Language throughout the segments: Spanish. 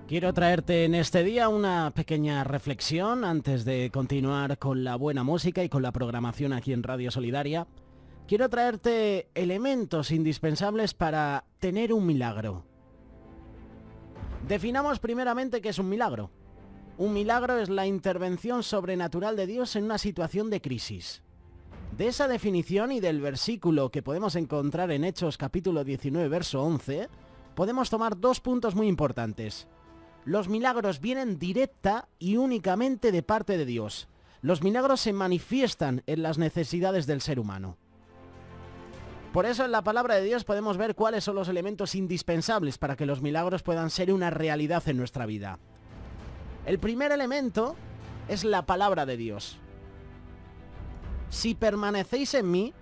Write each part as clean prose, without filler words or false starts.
Quiero traerte en este día una pequeña reflexión antes de continuar con la buena música y con la programación aquí en Radio Solidaria. Quiero traerte elementos indispensables para tener un milagro. Definamos primeramente qué es un milagro. Un milagro es la intervención sobrenatural de Dios en una situación de crisis. De esa definición y del versículo que podemos encontrar en Hechos capítulo 19, verso 11, podemos tomar dos puntos muy importantes. Los milagros vienen directa y únicamente de parte de Dios. Los milagros se manifiestan en las necesidades del ser humano. Por eso en la palabra de Dios podemos ver cuáles son los elementos indispensables para que los milagros puedan ser una realidad en nuestra vida. El primer elemento es la palabra de Dios. Si permanecéis en mí,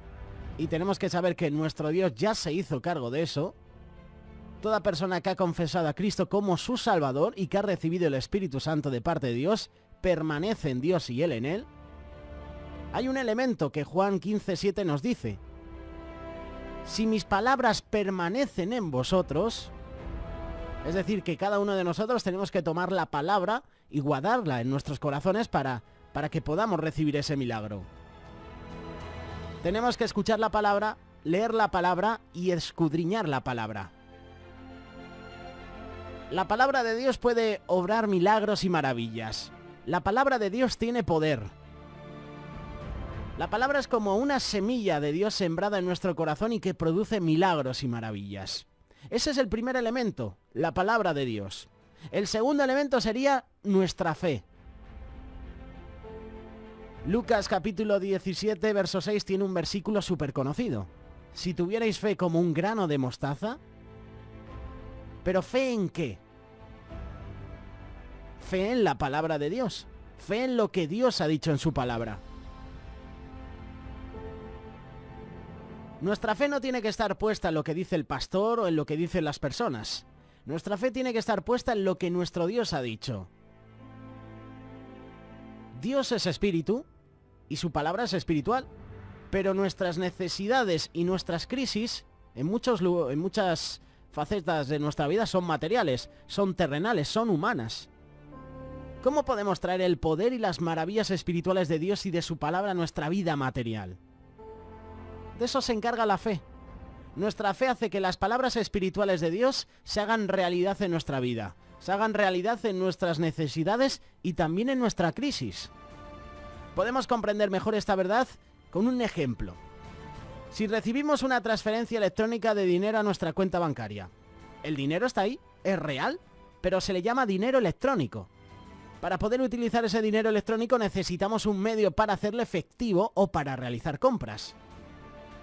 y tenemos que saber que nuestro Dios ya se hizo cargo de eso, toda persona que ha confesado a Cristo como su Salvador y que ha recibido el Espíritu Santo de parte de Dios, permanece en Dios y Él en Él. Hay un elemento que Juan 15:7 nos dice: si mis palabras permanecen en vosotros, es decir, que cada uno de nosotros tenemos que tomar la palabra y guardarla en nuestros corazones para que podamos recibir ese milagro. Tenemos que escuchar la palabra, leer la palabra y escudriñar la palabra. La palabra de Dios puede obrar milagros y maravillas. La palabra de Dios tiene poder. La palabra es como una semilla de Dios sembrada en nuestro corazón y que produce milagros y maravillas. Ese es el primer elemento, la palabra de Dios. El segundo elemento sería nuestra fe. Lucas capítulo 17, verso 6 tiene un versículo súper conocido. Si tuvierais fe como un grano de mostaza. ¿Pero fe en qué? Fe en la palabra de Dios. Fe en lo que Dios ha dicho en su palabra. Nuestra fe no tiene que estar puesta en lo que dice el pastor o en lo que dicen las personas. Nuestra fe tiene que estar puesta en lo que nuestro Dios ha dicho. Dios es espíritu y su palabra es espiritual, pero nuestras necesidades y nuestras crisis en muchas facetas de nuestra vida son materiales, son terrenales, son humanas. ¿Cómo podemos traer el poder y las maravillas espirituales de Dios y de su palabra a nuestra vida material? De eso se encarga la fe. Nuestra fe hace que las palabras espirituales de Dios se hagan realidad en nuestra vida, se hagan realidad en nuestras necesidades y también en nuestra crisis. Podemos comprender mejor esta verdad con un ejemplo. Si recibimos una transferencia electrónica de dinero a nuestra cuenta bancaria, el dinero está ahí, es real, pero se le llama dinero electrónico. Para poder utilizar ese dinero electrónico necesitamos un medio para hacerlo efectivo o para realizar compras.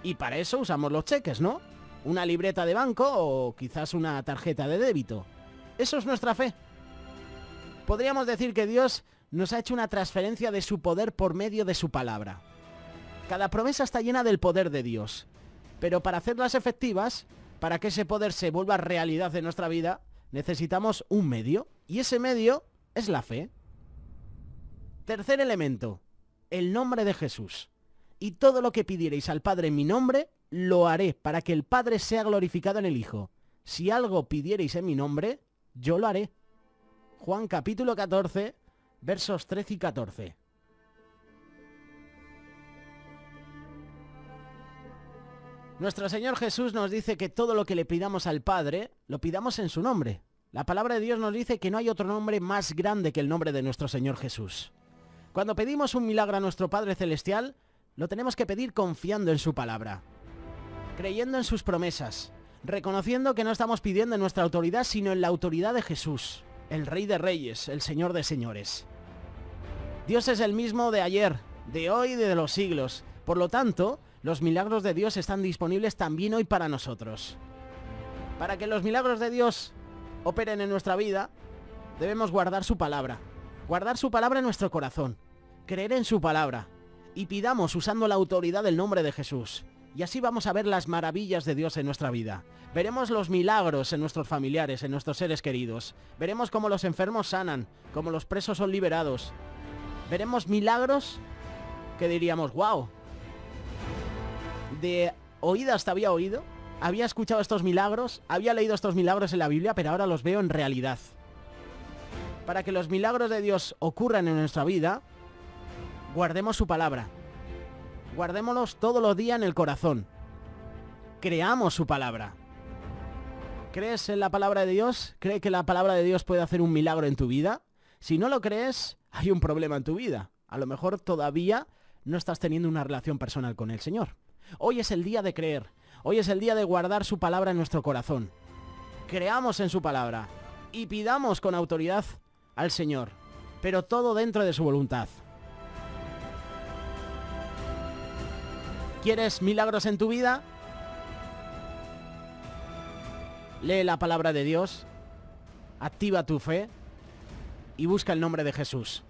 Y para eso usamos los cheques, ¿no? Una libreta de banco o quizás una tarjeta de débito. Eso es nuestra fe. Podríamos decir que Dios nos ha hecho una transferencia de su poder por medio de su palabra. Cada promesa está llena del poder de Dios. Pero para hacerlas efectivas, para que ese poder se vuelva realidad en nuestra vida, necesitamos un medio. Y ese medio es la fe. Tercer elemento, el nombre de Jesús. Y todo lo que pidierais al Padre en mi nombre, lo haré para que el Padre sea glorificado en el Hijo. Si algo pidierais en mi nombre, yo lo haré. Juan capítulo 14, versos 13 y 14. Nuestro Señor Jesús nos dice que todo lo que le pidamos al Padre, lo pidamos en su nombre. La palabra de Dios nos dice que no hay otro nombre más grande que el nombre de nuestro Señor Jesús. Cuando pedimos un milagro a nuestro Padre Celestial, lo tenemos que pedir confiando en su palabra, creyendo en sus promesas, reconociendo que no estamos pidiendo en nuestra autoridad, sino en la autoridad de Jesús, el Rey de Reyes, el Señor de Señores. Dios es el mismo de ayer, de hoy y de los siglos. Por lo tanto, los milagros de Dios están disponibles también hoy para nosotros. Para que los milagros de Dios operen en nuestra vida, debemos guardar su palabra en nuestro corazón, creer en su palabra, y pidamos usando la autoridad del nombre de Jesús. Y así vamos a ver las maravillas de Dios en nuestra vida. Veremos los milagros en nuestros familiares, en nuestros seres queridos. Veremos cómo los enfermos sanan, cómo los presos son liberados. Veremos milagros que diríamos, wow. De oídas te había oído, había escuchado estos milagros, había leído estos milagros en la Biblia, pero ahora los veo en realidad. Para que los milagros de Dios ocurran en nuestra vida, guardemos su palabra. Guardémoslos todos los días en el corazón. Creamos su palabra. ¿Crees en la palabra de Dios? ¿Cree que la palabra de Dios puede hacer un milagro en tu vida? Si no lo crees, hay un problema en tu vida. A lo mejor todavía no estás teniendo una relación personal con el Señor. Hoy es el día de creer. Hoy es el día de guardar su palabra en nuestro corazón. Creamos en su palabra y pidamos con autoridad al Señor, pero todo dentro de su voluntad. ¿Quieres milagros en tu vida? Lee la palabra de Dios, activa tu fe y busca el nombre de Jesús.